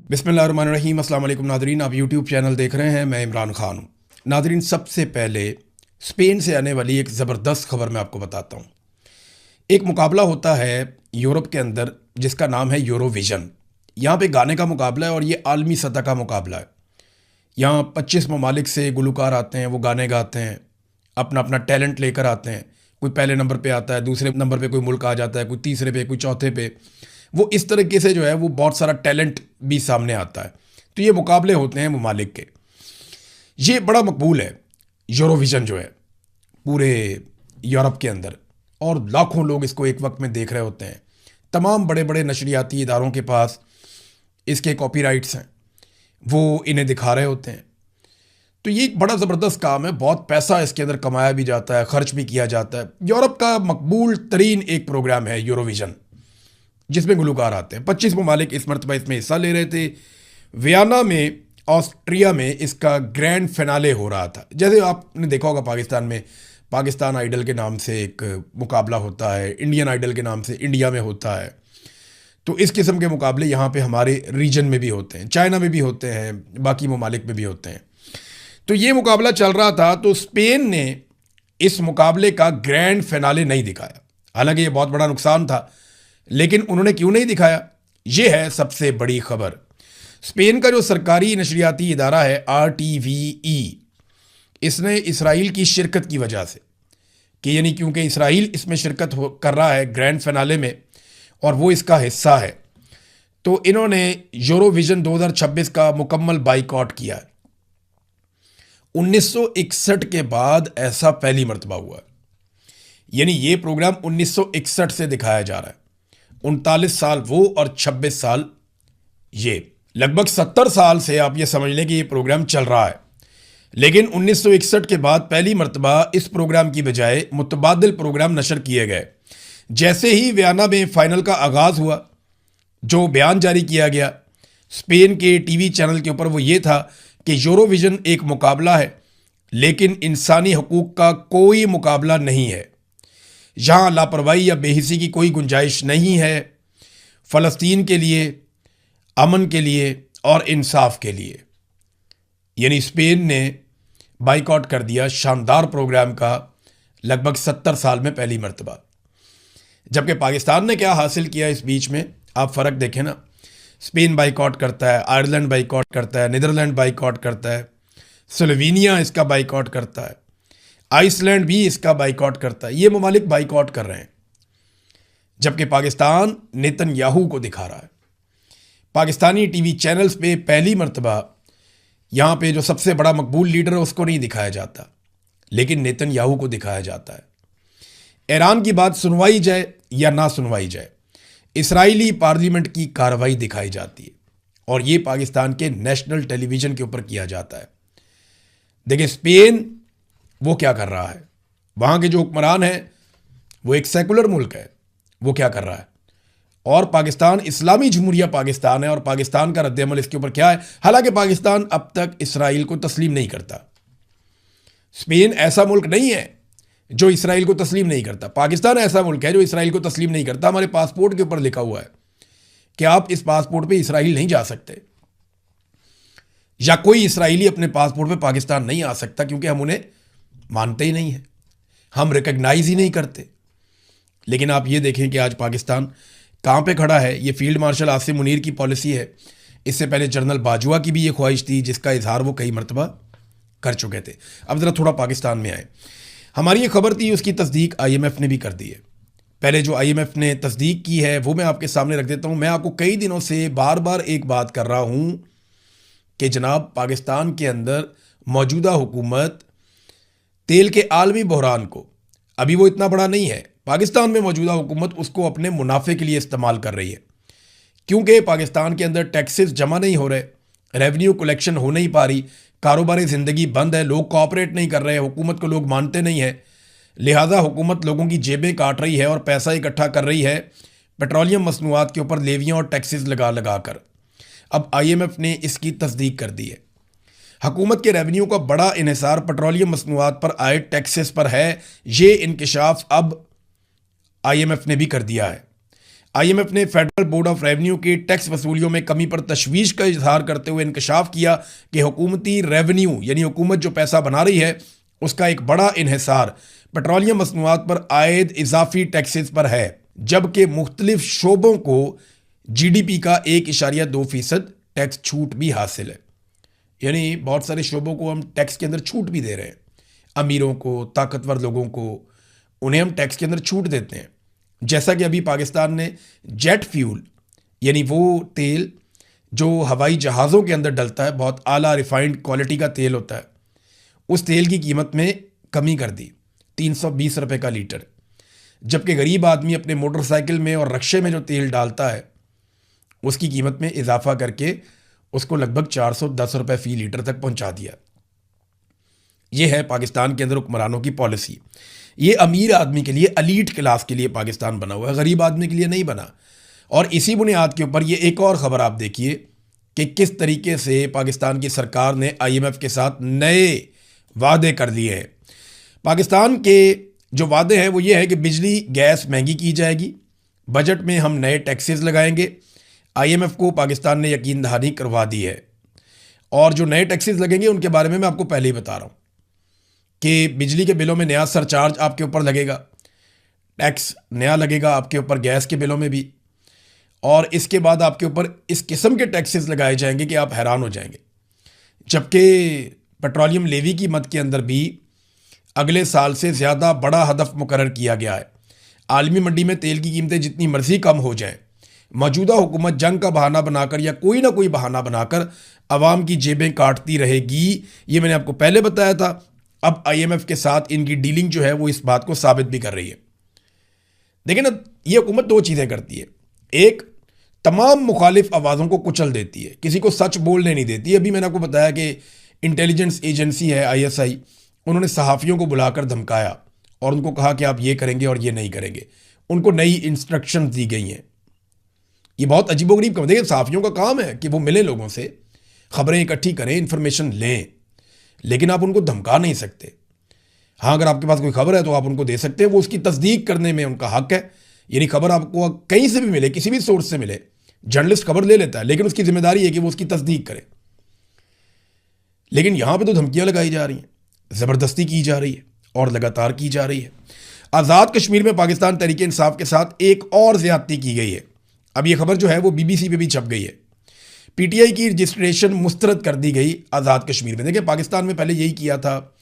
बिस्मिल्लाहिर्रहमानिर्रहीम। अस्सलाम वालेकुम नादरीन, आप यूट्यूब चैनल देख रहे हैं। मैं इमरान खान हूँ। नादरीन, सबसे पहले स्पेन से आने वाली एक ज़बरदस्त खबर मैं आपको बताता हूँ। एक मुकाबला होता है यूरोप के अंदर जिसका नाम है यूरोविज़न। यहाँ पे गाने का मुकाबला है और ये आलमी सतह का मुकाबला है। यहाँ 25 ममालिक से गुलकार आते हैं, वो गाने गाते हैं, अपना अपना टैलेंट लेकर आते हैं। कोई पहले नंबर पे आता है, दूसरे नंबर पे कोई मुल्क आ जाता है, कोई तीसरे पे, कोई चौथे पे। वो इस तरीके से जो है वो बहुत सारा टैलेंट भी सामने आता है। तो ये मुकाबले होते हैं ममालिक के। ये बड़ा मकबूल है यूरोविज़न जो है पूरे यूरोप के अंदर, और लाखों लोग इसको एक वक्त में देख रहे होते हैं। तमाम बड़े बड़े नशरियाती इदारों के पास इसके कॉपीराइट्स हैं, वो इन्हें दिखा रहे होते हैं। तो ये एक बड़ा ज़बरदस्त काम है, बहुत पैसा इसके अंदर कमाया भी जाता है, खर्च भी किया जाता है। यूरोप का मकबूल तरीन एक प्रोग्राम है यूरोविज़न, जिसमें गुलकार आते हैं। 25 ममालिक इस मरतबा इसमें हिस्सा ले रहे थे। वियना में, ऑस्ट्रिया में इसका ग्रैंड फिनाले हो रहा था। जैसे आपने देखा होगा पाकिस्तान में पाकिस्तान आइडल के नाम से एक मुकाबला होता है, इंडियन आइडल के नाम से इंडिया में होता है। तो इस किस्म के मुकाबले यहाँ पे हमारे रीजन में भी होते हैं, चाइना में भी होते हैं, बाकी ममालिक में भी होते हैं। तो ये मुकाबला चल रहा था, तो स्पेन ने इस मुकाबले का ग्रैंड फिनाले नहीं दिखाया। हालांकि ये बहुत बड़ा नुकसान था, लेकिन उन्होंने क्यों नहीं दिखाया, ये है सबसे बड़ी खबर। स्पेन का जो सरकारी नशरियाती इदारा है RTV, इसने इसराइल की शिरकत की वजह से, कि यानी क्योंकि इसराइल इसमें शिरकत कर रहा है ग्रैंड फिनाले में और वो इसका हिस्सा है, तो इन्होंने यूरोविज़न 2026 का मुकम्मल बाइकआउट किया है। 1961 के बाद ऐसा पहली मरतबा हुआ है। यानी ये प्रोग्राम 1961 से दिखाया जा रहा है। 39 साल वो और 26 साल ये, लगभग 70 साल से आप ये समझ लें कि ये प्रोग्राम चल रहा है। लेकिन 1961 के बाद पहली मरतबा इस प्रोग्राम की बजाय मुतबादिल प्रोग्राम नशर किए गए। जैसे ही वियना में फाइनल का आगाज़ हुआ, जो बयान जारी किया गया स्पेन के टीवी चैनल के ऊपर, वो ये था कि यूरोविज़न एक मुकाबला है, लेकिन इंसानी हकूक़ का कोई मुकाबला नहीं है। यहाँ लापरवाही या बेहिसी की कोई गुंजाइश नहीं है। फ़लस्तीन के लिए, अमन के लिए और इंसाफ के लिए। यानी स्पेन ने बाइकआउट कर दिया शानदार प्रोग्राम का, लगभग 70 साल में पहली मरतबा। जबकि पाकिस्तान ने क्या हासिल किया इस बीच में, आप फ़र्क देखें ना। स्पेन बाइकआउट करता है, आयरलैंड बाइकआउट करता है, नीदरलैंड बाइकआउट करता है, स्लोवेनिया इसका बाइकआउट करता है, आइसलैंड भी इसका बाइकआउट करता है। ये ममालिक बाइकआउट कर रहे हैं, जबकि पाकिस्तान नेतन्याहू को दिखा रहा है। पाकिस्तानी टीवी चैनल्स पे पहली मरतबा यहाँ पे जो सबसे बड़ा मकबूल लीडर है उसको नहीं दिखाया जाता, लेकिन नेतन्याहू को दिखाया जाता है। ईरान की बात सुनवाई जाए या ना सुनवाई जाए, इसराइली पार्लियामेंट की कार्रवाई दिखाई जाती है, और ये पाकिस्तान के नेशनल टेलीविज़न के ऊपर किया जाता है। देखिए स्पेन वो क्या कर रहा है, वहाँ के जो हुक्मरान है वो एक सेकुलर मुल्क है, वो क्या कर रहा है, और पाकिस्तान इस्लामी जमहूरिया पाकिस्तान है, और पाकिस्तान का रद्द-ए-अमल इसके ऊपर क्या है। हालांकि पाकिस्तान अब तक इसराइल को तस्लीम नहीं करता। स्पेन ऐसा मुल्क नहीं है जो इसराइल को तस्लीम नहीं करता, पाकिस्तान ऐसा मुल्क है जो इसराइल को तस्लीम नहीं करता। हमारे पासपोर्ट के ऊपर लिखा हुआ है कि आप इस पासपोर्ट पे इसराइल नहीं जा सकते, या कोई इसराइली अपने पासपोर्ट पे पाकिस्तान नहीं आ सकता, क्योंकि हम उन्हें मानते ही नहीं हैं, हम रिकग्नाइज ही नहीं करते। लेकिन आप ये देखें कि आज पाकिस्तान कहाँ पे खड़ा है। ये फील्ड मार्शल आसिम मुनीर की पॉलिसी है। इससे पहले जनरल बाजवा की भी ये ख्वाहिश थी, जिसका इजहार वो कई मरतबा कर चुके थे। अब ज़रा थोड़ा पाकिस्तान में आए। हमारी ये खबर थी, उसकी तस्दीक IMF ने भी कर दी है। पहले जो IMF ने तस्दीक की है वो मैं आपके सामने रख देता हूँ। मैं आपको कई दिनों से बार बार एक बात कर रहा हूँ कि जनाब पाकिस्तान के अंदर मौजूदा हुकूमत तेल के आलमी बहरान को, अभी वो इतना बड़ा नहीं है, पाकिस्तान में मौजूदा हुकूमत उसको अपने मुनाफे के लिए इस्तेमाल कर रही है। क्योंकि पाकिस्तान के अंदर टैक्सेस जमा नहीं हो रहे, रेवेन्यू कलेक्शन हो नहीं पा रही, कारोबारी ज़िंदगी बंद है, लोग कोऑपरेट नहीं कर रहे, हुकूमत को लोग मानते नहीं हैं, लिहाजा हुकूमत लोगों की जेबें काट रही है और पैसा इकट्ठा कर रही है पेट्रोलियम मसनूआत के ऊपर लेवियाँ और टैक्सेस लगा लगा कर। अब IMF ने इसकी तस्दीक कर दी है। हुकूमत के रेवेन्यू का बड़ा इन्हिसार पेट्रोलियम मसनूआत पर आए टैक्सेस पर है। ये इंकशाफ अब IMF ने भी कर दिया है। आईएमएफ ने फेडरल बोर्ड ऑफ रेवेन्यू के टैक्स वसूलियों में कमी पर तशवीश का इजहार करते हुए इंकशाफ किया कि हुकूमती रेवेन्यू यानी हुकूमत जो पैसा बना रही है उसका एक बड़ा इन्हिसार पेट्रोलियम मसनूआत पर आयद इजाफी टैक्सेस पर है, जबकि मुख्तलिफ शोबों को जीडीपी का 1.2% टैक्स छूट भी हासिल है। यानी बहुत सारे शोबों को हम टैक्स के अंदर छूट भी दे रहे हैं। अमीरों को, ताकतवर लोगों को, उन्हें हम टैक्स के अंदर छूट देते हैं। जैसा कि अभी पाकिस्तान ने जेट फ्यूल यानी वो तेल जो हवाई जहाज़ों के अंदर डलता है, बहुत आला रिफाइंड क्वालिटी का तेल होता है, उस तेल की कीमत में कमी कर दी 320 रुपये का लीटर, जबकि गरीब आदमी अपने मोटरसाइकिल में और रक्शे में जो तेल डालता है उसकी कीमत में इजाफा करके उसको लगभग 410 रुपये फ़ी लीटर तक पहुंचा दिया। ये है पाकिस्तान के अंदर हुक्मरानों की पॉलिसी। ये अमीर आदमी के लिए, एलीट क्लास के लिए पाकिस्तान बना हुआ है, गरीब आदमी के लिए नहीं बना। और इसी बुनियाद के ऊपर ये एक और ख़बर आप देखिए कि किस तरीके से पाकिस्तान की सरकार ने आईएमएफ के साथ नए वादे कर लिए हैं। पाकिस्तान के जो वादे हैं वो ये है कि बिजली गैस महंगी की जाएगी, बजट में हम नए टैक्सेस लगाएंगे। आईएमएफ को पाकिस्तान ने यकीन दहानी करवा दी है। और जो नए टैक्सेस लगेंगे उनके बारे में मैं आपको पहले ही बता रहा हूँ कि बिजली के बिलों में नया सरचार्ज आपके ऊपर लगेगा, टैक्स नया लगेगा आपके ऊपर गैस के बिलों में भी, और इसके बाद आपके ऊपर इस किस्म के टैक्सेस लगाए जाएंगे कि आप हैरान हो जाएंगे। जबकि पेट्रोलियम लेवी की मद के अंदर भी अगले साल से ज़्यादा बड़ा हदफ मुकर्रर किया गया है। आलमी मंडी में तेल की कीमतें जितनी मर्जी कम हो जाएं, मौजूदा हुकूमत जंग का बहाना बनाकर या कोई ना कोई बहाना बनाकर आवाम की जेबें काटती रहेगी। ये मैंने आपको पहले बताया था। अब आईएमएफ के साथ इनकी डीलिंग जो है वो इस बात को साबित भी कर रही है। देखिए ना, ये हुकूमत दो चीज़ें करती है। एक, तमाम मुखालिफ आवाज़ों को कुचल देती है, किसी को सच बोलने नहीं देती। अभी मैंने आपको बताया कि इंटेलिजेंस एजेंसी है आईएसआई, उन्होंने सहाफ़ियों को बुलाकर धमकाया और उनको कहा कि आप ये करेंगे और ये नहीं करेंगे। उनको नई इंस्ट्रक्शंस दी गई हैं। ये बहुत अजीबोगरीब काम। देखिए, सहाफ़ियों का काम है कि वो मिले लोगों से, खबरें इकट्ठी करें, इंफॉर्मेशन लें, लेकिन आप उनको धमका नहीं सकते। हाँ, अगर आपके पास कोई खबर है तो आप उनको दे सकते हैं, वो उसकी तस्दीक करने में उनका हक है। यानी खबर आपको कहीं से भी मिले, किसी भी सोर्स से मिले, जर्नलिस्ट खबर ले लेता है, लेकिन उसकी जिम्मेदारी है कि वो उसकी तस्दीक करे। लेकिन यहां पे तो धमकियां लगाई जा रही हैं, ज़बरदस्ती की जा रही है और लगातार की जा रही है। आज़ाद कश्मीर में पाकिस्तान तहरीक इंसाफ के साथ एक और ज़्यादती की गई है। अब ये खबर जो है वो बीबीसी पे भी छप गई है। पीटीआई की रजिस्ट्रेशन मुस्तरद कर दी गई आज़ाद कश्मीर में। देखिए, पाकिस्तान में पहले यही किया था,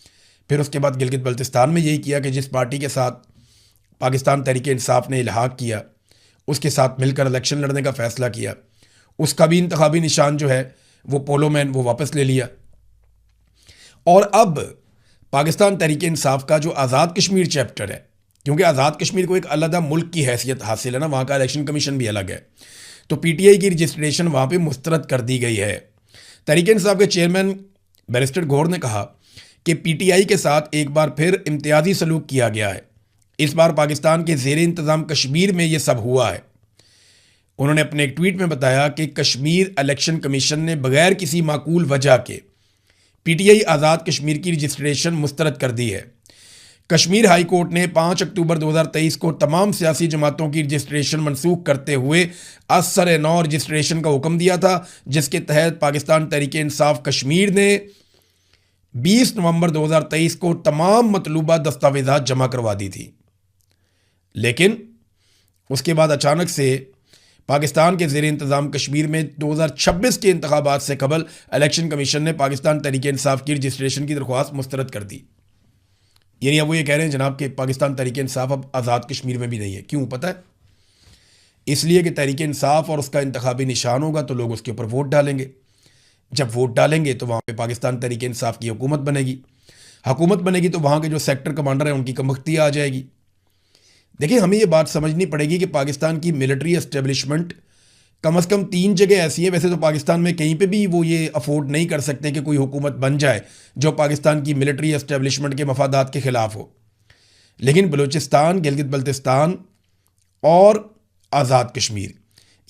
फिर उसके बाद गिलगित बल्तिस्तान में यही किया कि जिस पार्टी के साथ पाकिस्तान तहरीक इंसाफ ने इल्हाक किया उसके साथ मिलकर इलेक्शन लड़ने का फ़ैसला किया, उसका भी इंतखाबी निशान जो है वो पोलो मैन वो वापस ले लिया। और अब पाकिस्तान तहरीक इंसाफ का जो आज़ाद कश्मीर चैप्टर है, क्योंकि आज़ाद कश्मीर को एक अलग मुल्क की हैसियत हासिल है ना, वहाँ का इलेक्शन कमीशन भी अलग है, तो पीटीआई की रजिस्ट्रेशन वहाँ पे मुस्तरद कर दी गई है। तहरीक इंसाफ के चेयरमैन बैरिस्टर गौर ने कहा कि पीटीआई के साथ एक बार फिर इम्तियाजी सलूक किया गया है। इस बार पाकिस्तान के ज़ेर इंतज़ाम कश्मीर में ये सब हुआ है। उन्होंने अपने एक ट्वीट में बताया कि कश्मीर इलेक्शन कमीशन ने बगैर किसी माकूल वजह के पीटीआई आज़ाद कश्मीर की रजिस्ट्रेशन मुस्तरद कर दी है। कश्मीर हाई कोर्ट ने 5 अक्टूबर 2023 को तमाम सियासी जमातों की रजिस्ट्रेशन मनसूख करते हुए असर नौ रजिस्ट्रेशन का हुक्म दिया था, जिसके तहत पाकिस्तान तहरीक इंसाफ कश्मीर ने 20 नवंबर 2023 को तमाम मतलूबा दस्तावेज़ात जमा करवा दी थी। लेकिन उसके बाद अचानक से पाकिस्तान के ज़ेर इंतज़ाम कश्मीर में 2026 के इंतखाबात से कबल इलेक्शन कमीशन ने पाकिस्तान तहरीक इंसाफ की रजिस्ट्रेशन की दरख्वास्त मुस्तरद कर दी। यानी अब वो ये कह रहे हैं जनाब कि पाकिस्तान तहरीक इंसाफ अब आज़ाद कश्मीर में भी नहीं है। क्यों पता है? इसलिए कि तहरीक इंसाफ और उसका इंतखाबी निशान होगा तो लोग उसके ऊपर वोट डालेंगे। जब वोट डालेंगे तो वहाँ पे पाकिस्तान तहरीक इंसाफ की हुकूमत बनेगी। हुकूमत बनेगी तो वहाँ के जो सेक्टर कमांडर हैं उनकी कमख्ती आ जाएगी। देखिए, हमें ये बात समझनी पड़ेगी कि पाकिस्तान की मिलिट्री एस्टेब्लिशमेंट कम से कम 3 जगह ऐसी है। वैसे तो पाकिस्तान में कहीं पे भी वो ये अफोर्ड नहीं कर सकते कि कोई हुकूमत बन जाए जो पाकिस्तान की मिलिट्री एस्टेब्लिशमेंट के मफादात के ख़िलाफ़ हो, लेकिन बलूचिस्तान, गिलगित बल्तिस्तान और आज़ाद कश्मीर,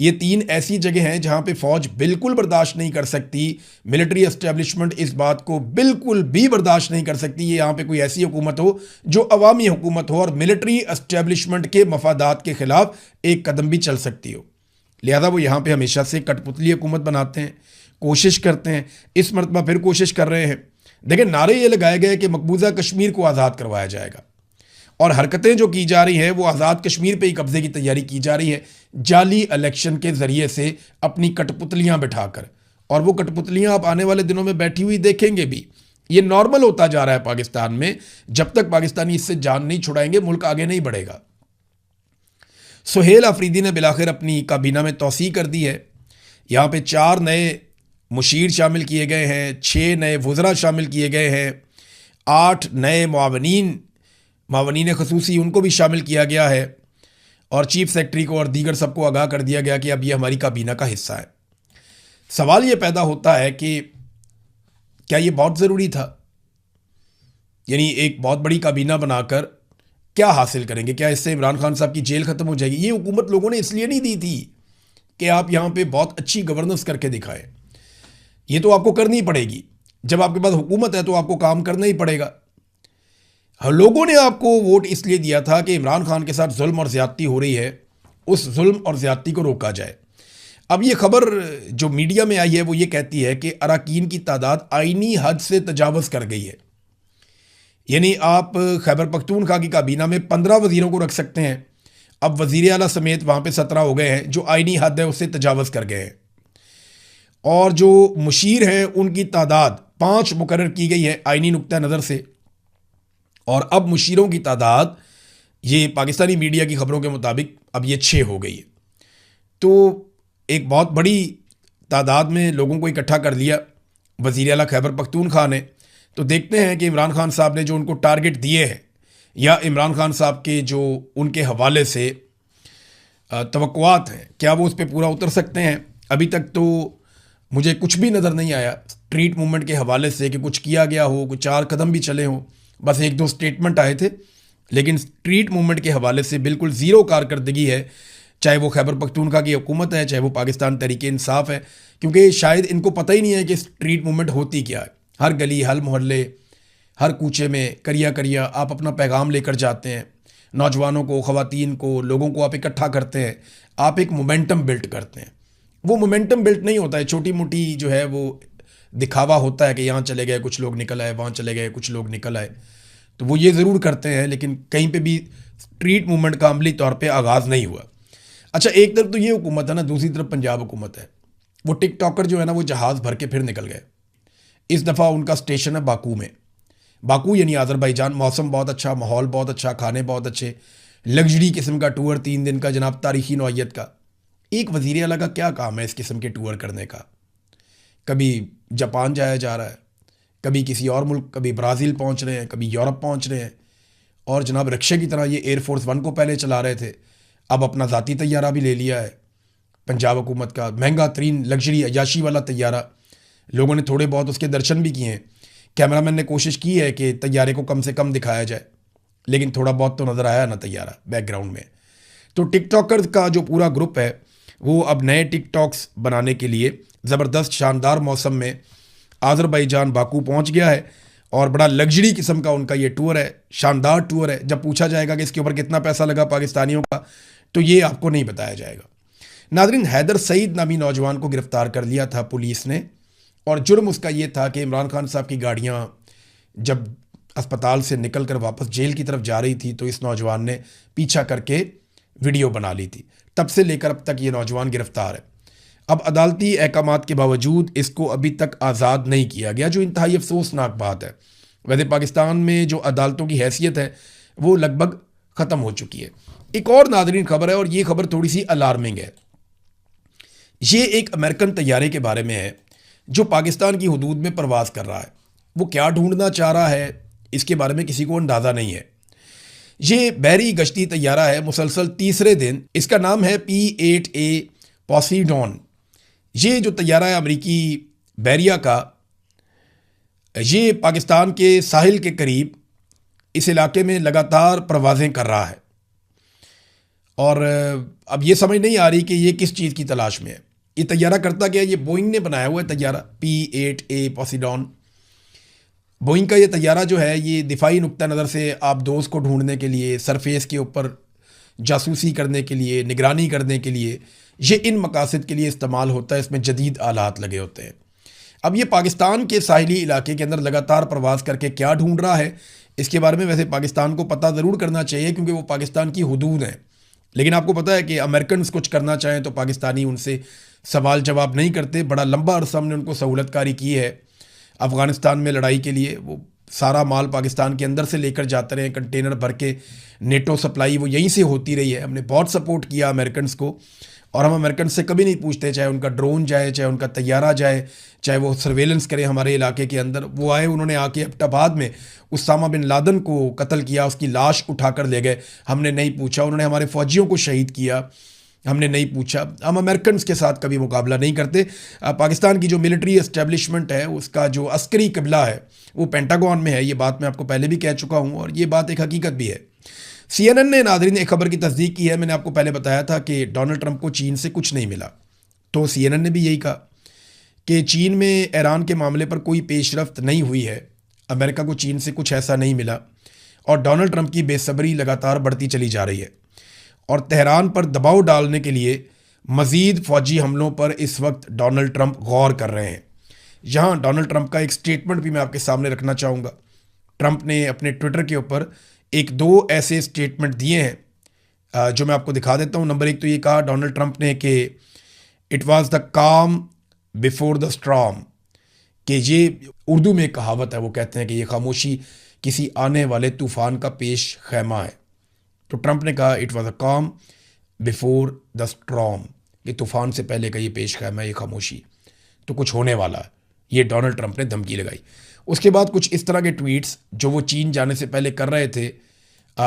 ये 3 ऐसी जगह हैं जहां पे फौज बिल्कुल बर्दाश्त नहीं कर सकती, मिलिट्री एस्टेब्लिशमेंट इस बात को बिल्कुल भी बर्दाश्त नहीं कर सकती ये यहाँ पे कोई ऐसी हुकूमत हो जो अवामी हुकूमत हो और मिलिट्री एस्टेब्लिशमेंट के मफादात के खिलाफ एक कदम भी चल सकती हो। लिहाजा वो यहाँ पे हमेशा से कठपुतली हुकूमत बनाते हैं, कोशिश करते हैं, इस मरतबा फिर कोशिश कर रहे हैं। देखिए, नारे ये लगाए गए कि मकबूजा कश्मीर को आज़ाद करवाया जाएगा और हरकतें जो की जा रही है वो आज़ाद कश्मीर पे ही कब्जे की तैयारी की जा रही है, जाली इलेक्शन के ज़रिए से अपनी कठपुतलियाँ बिठाकर। और वो कठपुतलियाँ आप आने वाले दिनों में बैठी हुई देखेंगे भी। ये नॉर्मल होता जा रहा है पाकिस्तान में। जब तक पाकिस्तानी इससे जान नहीं छुड़ाएंगे मुल्क आगे नहीं बढ़ेगा। सुहेल आफरीदी ने बिलाखिर अपनी काबीना में तौसीह कर दी है। यहाँ पे 4 नए मुशीर शामिल किए गए हैं, 6 नए वज़रा शामिल किए गए हैं, 8 नए मावनीन खसूसी उनको भी शामिल किया गया है और चीफ सेक्रेटरी को और दीगर सबको आगाह कर दिया गया कि अब ये हमारी काबीना का हिस्सा है। सवाल ये पैदा होता है कि क्या ये बहुत ज़रूरी था? यानी एक बहुत बड़ी काबीना बनाकर क्या हासिल करेंगे? क्या इससे इमरान खान साहब की जेल ख़त्म हो जाएगी? ये हुकूमत लोगों ने इसलिए नहीं दी थी कि आप यहाँ पे बहुत अच्छी गवर्नेंस करके दिखाएं। ये तो आपको करनी पड़ेगी। जब आपके पास हुकूमत है तो आपको काम करना ही पड़ेगा। लोगों ने आपको वोट इसलिए दिया था कि इमरान खान के साथ जुल्म और ज़्यादती हो रही है, उस जुल्म और ज़्यादती को रोका जाए। अब ये खबर जो मीडिया में आई है वो ये कहती है कि अरकान की तादाद आईनी हद से तजावज़ कर गई है। यानी आप खैबर पख्तूनख्वा की काबीना में 15 वज़ीरों को रख सकते हैं, अब वज़ीर आला समेत वहाँ पे 17 हो गए हैं, जो आईनी हद है उससे तजावज़ कर गए हैं। और जो मुशीर हैं उनकी तादाद 5 मुकर्रर की गई है आईनी नुक्ता नज़र से, और अब मुशीरों की तादाद ये पाकिस्तानी मीडिया की खबरों के मुताबिक अब ये 6 हो गई है। तो एक बहुत बड़ी तादाद में लोगों को इकट्ठा कर लिया वज़ीर आला खैबर पख्तूनख्वा ने। तो देखते हैं कि इमरान खान साहब ने जो उनको टारगेट दिए हैं या इमरान खान साहब के जो उनके हवाले से तवक्कुआत हैं, क्या वो उस पर पूरा उतर सकते हैं। अभी तक तो मुझे कुछ भी नज़र नहीं आया स्ट्रीट मूवमेंट के हवाले से कि कुछ किया गया हो, कुछ 4 कदम भी चले हों। बस 1-2 स्टेटमेंट आए थे, लेकिन स्ट्रीट मूवमेंट के हवाले से बिल्कुल ज़ीरो कारकर्दगी है, चाहे वो खैबर पख्तूनख्वा की हुकूमत है, चाहे वो पाकिस्तान तहरीक-ए-इंसाफ है। क्योंकि शायद इनको पता ही नहीं है कि स्ट्रीट मूवमेंट होती क्या है। हर गली, हर मोहल्ले, हर कूचे में करिया आप अपना पैगाम लेकर जाते हैं। नौजवानों को, ख़वातीन को, लोगों को आप इकट्ठा करते हैं, आप एक मोमेंटम बिल्ड करते हैं। वो मोमेंटम बिल्ड नहीं होता है छोटी मोटी जो है वो दिखावा होता है कि यहाँ चले गए कुछ लोग निकल आए, वहाँ चले गए कुछ लोग निकल आए। तो वो ये ज़रूर करते हैं, लेकिन कहीं पे भी स्ट्रीट मूवमेंट का अमली तौर पे आगाज़ नहीं हुआ। अच्छा, एक तरफ तो ये हुकूमत है ना, दूसरी तरफ पंजाब हुकूमत है। वो टिकटॉकर जो है ना वो जहाज़ भर के फिर निकल गए। इस दफ़ा उनका स्टेशन है बाकू में। बाकू यानी आज़रबाईजान। मौसम बहुत अच्छा, माहौल बहुत अच्छा, खाने बहुत अच्छे, लग्जरी किस्म का टूर 3 दिन का जनाब, तारीखी नौइयत का। एक वज़ीर आला का क्या काम है इस किस्म के टूर करने का? कभी जापान जाया जा रहा है, कभी किसी और मुल्क, कभी ब्राज़ील पहुंच रहे हैं, कभी यूरोप पहुंच रहे हैं। और जनाब रिक्शे की तरह ये एयरफोर्स 1 को पहले चला रहे थे, अब अपना ज़ाती तैयारा भी ले लिया है पंजाब हुकूमत का, महंगा तरीन लग्जरी अयाशी वाला तैयारा। लोगों ने थोड़े बहुत उसके दर्शन भी किए हैं। कैमरामैन ने कोशिश की है कि तैयारे को कम से कम दिखाया जाए, लेकिन थोड़ा बहुत तो नज़र आया ना तैयारा बैकग्राउंड में। तो टिकटॉकर का जो पूरा ग्रुप है वो अब नए टिकटॉक्स बनाने के लिए ज़बरदस्त शानदार मौसम में आज़रबाईजान बाकू पहुंच गया है और बड़ा लग्जरी किस्म का उनका ये टूर है, शानदार टूर है। जब पूछा जाएगा कि इसके ऊपर कितना पैसा लगा पाकिस्तानियों का, तो ये आपको नहीं बताया जाएगा। नाज़रीन, हैदर सईद नामी नौजवान को गिरफ़्तार कर लिया था पुलिस ने, और जुर्म उसका ये था कि इमरान खान साहब की गाड़ियाँ जब अस्पताल से निकल कर वापस जेल की तरफ जा रही थी तो इस नौजवान ने पीछा करके वीडियो बना ली थी। तब से लेकर अब तक ये नौजवान गिरफ़्तार है। अब अदालती अहकामात के बावजूद इसको अभी तक आज़ाद नहीं किया गया, जो इंतहाई अफसोसनाक बात है। वैसे पाकिस्तान में जो अदालतों की हैसियत है वो लगभग ख़त्म हो चुकी है। एक और नाज़रीन खबर है, और ये खबर थोड़ी सी अलार्मिंग है। ये एक अमेरिकन तैयारे के बारे में है जो पाकिस्तान की हदूद में परवाज़ कर रहा है। वो क्या ढूंढना चाह रहा है इसके बारे में किसी को अंदाज़ा नहीं है। ये बहरी गश्ती तैयारा है, मुसलसल तीसरे दिन। इसका नाम है P-8A पोसीडॉन। ये जो तैयारा है अमरीकी बैरिया का, ये पाकिस्तान के साहिल के करीब इस इलाके में लगातार परवाज़ें कर रहा है। और अब ये समझ नहीं आ रही कि ये किस चीज़ की तलाश में है। ये तैयारा करता क्या है? ये बोइंग ने बनाया हुआ है तैयारा, P-8A पोसीडॉन। बोइंग का ये तैयारा जो है ये दिफाई नुक्ता नज़र से आप दोस्त को ढूंढने के लिए, सरफेस के ऊपर जासूसी करने के लिए, निगरानी करने के लिए, ये इन मकासद के लिए इस्तेमाल होता है। इसमें जदीद आलात लगे होते हैं। अब ये पाकिस्तान के साहिली इलाके के अंदर लगातार प्रवास करके क्या ढूंढ रहा है, इसके बारे में वैसे पाकिस्तान को पता ज़रूर करना चाहिए, क्योंकि वो पाकिस्तान की हुदूद हैं। लेकिन आपको पता है कि अमेरिकन कुछ करना चाहें तो पाकिस्तानी उनसे सवाल जवाब नहीं करते। बड़ा लंबा अरसा हमने उनको सहूलतकारी की है अफ़गानिस्तान में लड़ाई के लिए। वो सारा माल पाकिस्तान के अंदर से लेकर जाते रहे, कंटेनर भर के, नेटो सप्लाई वो यहीं से होती रही है। हमने बहुत सपोर्ट किया अमेरिकन को, और हम अमेरिकन से कभी नहीं पूछते, चाहे उनका ड्रोन जाए, चाहे उनका तैयारा जाए, चाहे वो सर्वेलेंस करे हमारे इलाके के अंदर। वो आए, उन्होंने आके एबटाबाद में उसामा बिन लादन को कत्ल किया, उसकी लाश उठाकर ले गए, हमने नहीं पूछा। उन्होंने हमारे फौजियों को शहीद किया, हमने नहीं पूछा। हम अमेरिकन के साथ कभी मुकाबला नहीं करते। पाकिस्तान की जो मिलिट्री एस्टेब्लिशमेंट है, उसका जो अस्करी किबला है वो पेंटागन में है। ये बात मैं आपको पहले भी कह चुका हूँ, और ये बात एक हकीकत भी है। CNN ने नादरीन एक खबर की तस्दीक की है। मैंने आपको पहले बताया था कि डोनाल्ड ट्रंप को चीन से कुछ नहीं मिला, तो CNN ने भी यही कहा कि चीन में ईरान के मामले पर कोई पेशरफ्त नहीं हुई है, अमेरिका को चीन से कुछ ऐसा नहीं मिला, और डोनाल्ड ट्रंप की बेसब्री लगातार बढ़ती चली जा रही है। और तेहरान पर दबाव डालने के लिए मज़ीद फ़ौजी हमलों पर इस वक्त डोनाल्ड ट्रंप गौर कर रहे हैं। यहाँ डोनाल्ड ट्रंप का एक स्टेटमेंट भी मैं आपके सामने रखना चाहूँगा। ट्रंप ने अपने ट्विटर के ऊपर एक दो ऐसे स्टेटमेंट दिए हैं जो मैं आपको दिखा देता हूँ। नंबर 1 तो ये कहा डोनाल्ड ट्रंप ने कि इट वाज द काम बिफोर द स्टॉर्म, कि ये उर्दू में कहावत है, वो कहते हैं कि ये खामोशी किसी आने वाले तूफ़ान का पेश खैमा है। तो ट्रंप ने कहा इट वाज अ काम बिफोर द स्टॉर्म, कि तूफ़ान से पहले का ये पेश खैमा है, ये खामोशी, तो कुछ होने वाला है। ये डोनाल्ड ट्रंप ने धमकी लगाई। उसके बाद कुछ इस तरह के ट्वीट्स जो वो चीन जाने से पहले कर रहे थे,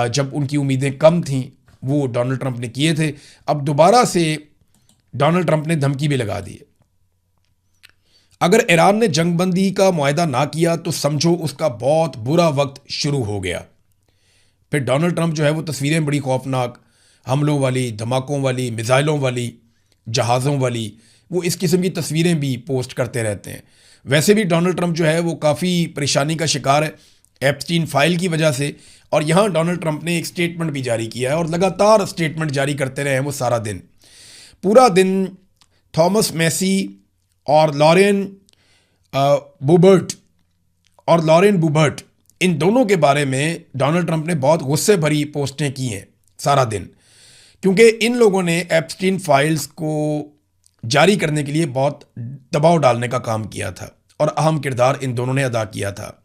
जब उनकी उम्मीदें कम थीं, वो डोनाल्ड ट्रंप ने किए थे। अब दोबारा से डोनाल्ड ट्रंप ने धमकी भी लगा दी है, अगर ईरान ने जंगबंदी का मुआहदा ना किया तो समझो उसका बहुत बुरा वक्त शुरू हो गया। फिर डोनाल्ड ट्रंप जो है वो तस्वीरें बड़ी खौफनाक, हमलों वाली, धमाकों वाली, मिसाइलों वाली, जहाज़ों वाली, वो इस किस्म की तस्वीरें भी पोस्ट करते रहते हैं। वैसे भी डोनाल्ड ट्रंप जो है वो काफ़ी परेशानी का शिकार है एप्स्टीन फाइल की वजह से, और यहाँ डोनाल्ड ट्रंप ने एक स्टेटमेंट भी जारी किया है, और लगातार स्टेटमेंट जारी करते रहे हैं वो सारा दिन, पूरा दिन। थॉमस मैसी और लॉरेन बुबर्ट, इन दोनों के बारे में डोनाल्ड ट्रंप ने बहुत गुस्से भरी पोस्टें की हैं सारा दिन, क्योंकि इन लोगों ने एप्स्टीन फाइल्स को जारी करने के लिए बहुत दबाव डालने का काम किया था, और अहम किरदार इन दोनों ने अदा किया था।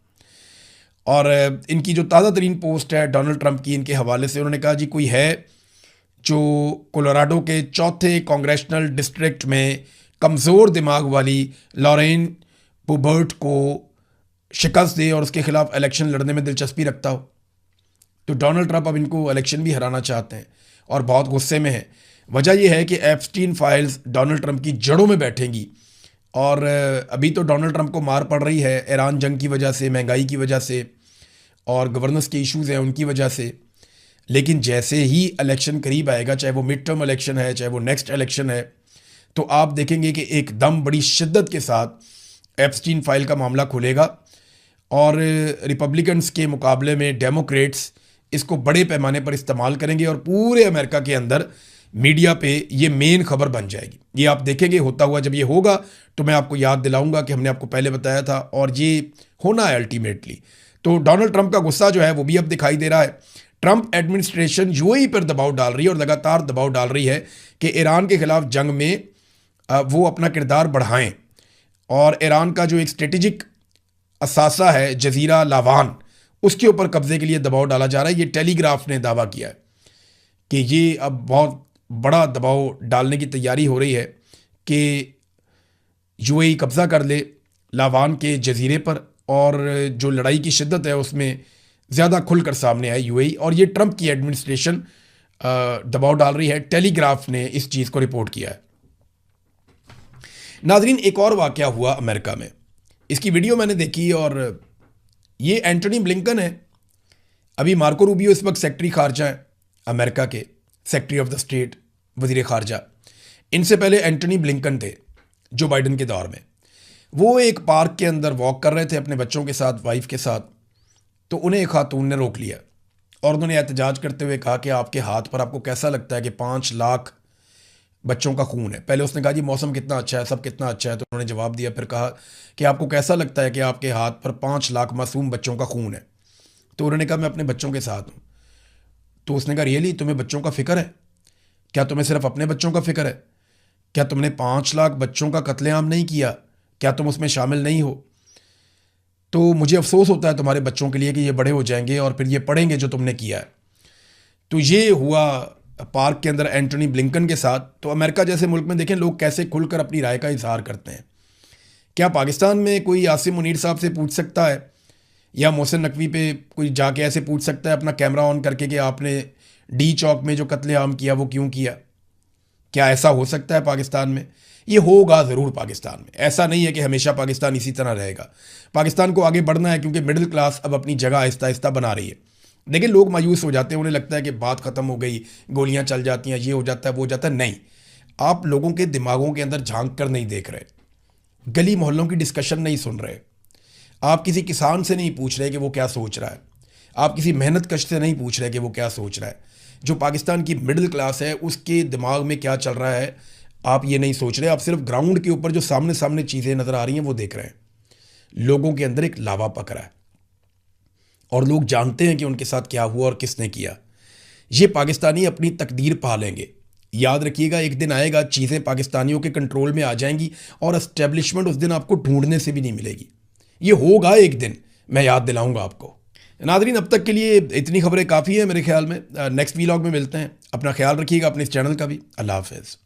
और इनकी जो ताज़ा तरीन पोस्ट है डोनाल्ड ट्रंप की, इनके हवाले से उन्होंने कहा जी कोई है जो कोलोराडो के 4थे कांग्रेशनल डिस्ट्रिक्ट में कमज़ोर दिमाग वाली लॉरेन बुबर्ट को शिकस्त दे और उसके खिलाफ इलेक्शन लड़ने में दिलचस्पी रखता हो। तो डोनाल्ड ट्रंप अब इनको इलेक्शन भी हराना चाहते हैं और बहुत गुस्से में हैं। वजह यह है कि एप्स्टीन फाइल्स डोनाल्ड ट्रंप की जड़ों में बैठेंगी, और अभी तो डोनाल्ड ट्रंप को मार पड़ रही है ईरान जंग की वजह से, महंगाई की वजह से, और गवर्नेंस के इश्यूज़ हैं उनकी वजह से। लेकिन जैसे ही इलेक्शन करीब आएगा, चाहे वो मिड टर्म इलेक्शन है, चाहे वो नेक्स्ट इलेक्शन है, तो आप देखेंगे कि एकदम बड़ी शिद्दत के साथ एप्स्टीन फाइल का मामला खुलेगा, और रिपब्लिकन्स के मुकाबले में डेमोक्रेट्स इसको बड़े पैमाने पर इस्तेमाल करेंगे, और पूरे अमेरिका के अंदर मीडिया पे ये मेन खबर बन जाएगी। ये आप देखेंगे होता हुआ। जब ये होगा तो मैं आपको याद दिलाऊंगा कि हमने आपको पहले बताया था, और ये होना है अल्टीमेटली। तो डोनाल्ड ट्रंप का गुस्सा जो है वो भी अब दिखाई दे रहा है। ट्रंप एडमिनिस्ट्रेशन यूएई पर दबाव डाल रही है, और लगातार दबाव डाल रही है कि ईरान के खिलाफ जंग में वो अपना किरदार बढ़ाएं, और ईरान का जो एक स्ट्रेटेजिक असासा है जजीरा लावान, उसके ऊपर कब्जे के लिए दबाव डाला जा रहा है। ये टेलीग्राफ ने दावा किया है कि ये अब बहुत बड़ा दबाव डालने की तैयारी हो रही है कि यूएई कब्ज़ा कर ले लावान के जजीरे पर, और जो लड़ाई की शिद्दत है उसमें ज़्यादा खुलकर सामने आए यूएई, और ये ट्रंप की एडमिनिस्ट्रेशन दबाव डाल रही है। टेलीग्राफ ने इस चीज़ को रिपोर्ट किया है। नाजरीन, एक और वाक़या हुआ अमेरिका में, इसकी वीडियो मैंने देखी, और ये एंटनी ब्लिंकन है। अभी मार्को रूबियो इस वक्त सेक्रेटरी खारजा है अमेरिका के, सेक्रेटरी ऑफ द स्टेट, वजीर खारजा। इनसे पहले एंटनी ब्लिंकन थे जो बाइडन के दौर में। वो एक पार्क के अंदर वॉक कर रहे थे अपने बच्चों के साथ, वाइफ के साथ, तो उन्हें एक खातून ने रोक लिया और उन्होंने एहतजाज करते हुए कहा कि आपके हाथ पर आपको कैसा लगता है कि 5 लाख बच्चों का खून है। पहले उसने कहा जी मौसम कितना अच्छा है, सब कितना अच्छा है, तो उन्होंने जवाब दिया, फिर कहा कि आपको कैसा लगता है कि आपके हाथ पर 5 लाख मासूम बच्चों का खून है। तो उन्होंने कहा मैं अपने बच्चों के साथ हूँ। तो उसने कहा रियली, तुम्हें बच्चों का फिक्र है? क्या तुम्हें सिर्फ अपने बच्चों का फिक्र है? क्या तुमने 5 लाख बच्चों का कत्लेआम नहीं किया? क्या तुम उसमें शामिल नहीं हो? तो मुझे अफसोस होता है तुम्हारे बच्चों के लिए कि ये बड़े हो जाएंगे और फिर ये पढ़ेंगे जो तुमने किया है। तो ये हुआ पार्क के अंदर एंटनी ब्लिंकन के साथ। तो अमेरिका जैसे मुल्क में देखें लोग कैसे खुलकर अपनी राय का इजहार करते हैं। क्या पाकिस्तान में कोई आसिम मुनीर साहब से पूछ सकता है या मोहसिन नकवी पे कोई जाके ऐसे पूछ सकता है अपना कैमरा ऑन करके कि आपने डी चौक में जो कत्लेआम किया वो क्यों किया? क्या ऐसा हो सकता है पाकिस्तान में? ये होगा ज़रूर पाकिस्तान में। ऐसा नहीं है कि हमेशा पाकिस्तान इसी तरह रहेगा। पाकिस्तान को आगे बढ़ना है क्योंकि मिडिल क्लास अब अपनी जगह आहिस्ता आहिस्ता बना रही है। लेकिन लोग मायूस हो जाते हैं, उन्हें लगता है कि बात ख़त्म हो गई, गोलियां चल जाती हैं, ये हो जाता है, वो हो जाता है। नहीं, आप लोगों के दिमागों के अंदर झांक कर नहीं देख रहे, गली मोहल्लों की डिस्कशन नहीं सुन रहे, आप किसी किसान से नहीं पूछ रहे कि वो क्या सोच रहा है, आप किसी मेहनत कश से नहीं पूछ रहे कि वो क्या सोच रहा है। जो पाकिस्तान की मिडिल क्लास है उसके दिमाग में क्या चल रहा है आप ये नहीं सोच रहे। आप सिर्फ ग्राउंड के ऊपर जो सामने सामने चीज़ें नज़र आ रही हैं वो देख रहे हैं। लोगों के अंदर एक लावा पक रहा है और लोग जानते हैं कि उनके साथ क्या हुआ और किसने किया। ये पाकिस्तानी अपनी तकदीर पा लेंगे। याद रखिएगा, एक दिन आएगा चीज़ें पाकिस्तानियों के कंट्रोल में आ जाएंगी और एस्टेब्लिशमेंट उस दिन आपको ढूंढने से भी नहीं मिलेगी। ये होगा एक दिन, मैं याद दिलाऊंगा आपको। नादरीन, अब तक के लिए इतनी खबरें काफ़ी है मेरे ख्याल में। नेक्स्ट वीलॉग में मिलते हैं। अपना ख्याल रखिएगा, अपने इस चैनल का भी। अल्लाह हाफ़िज़।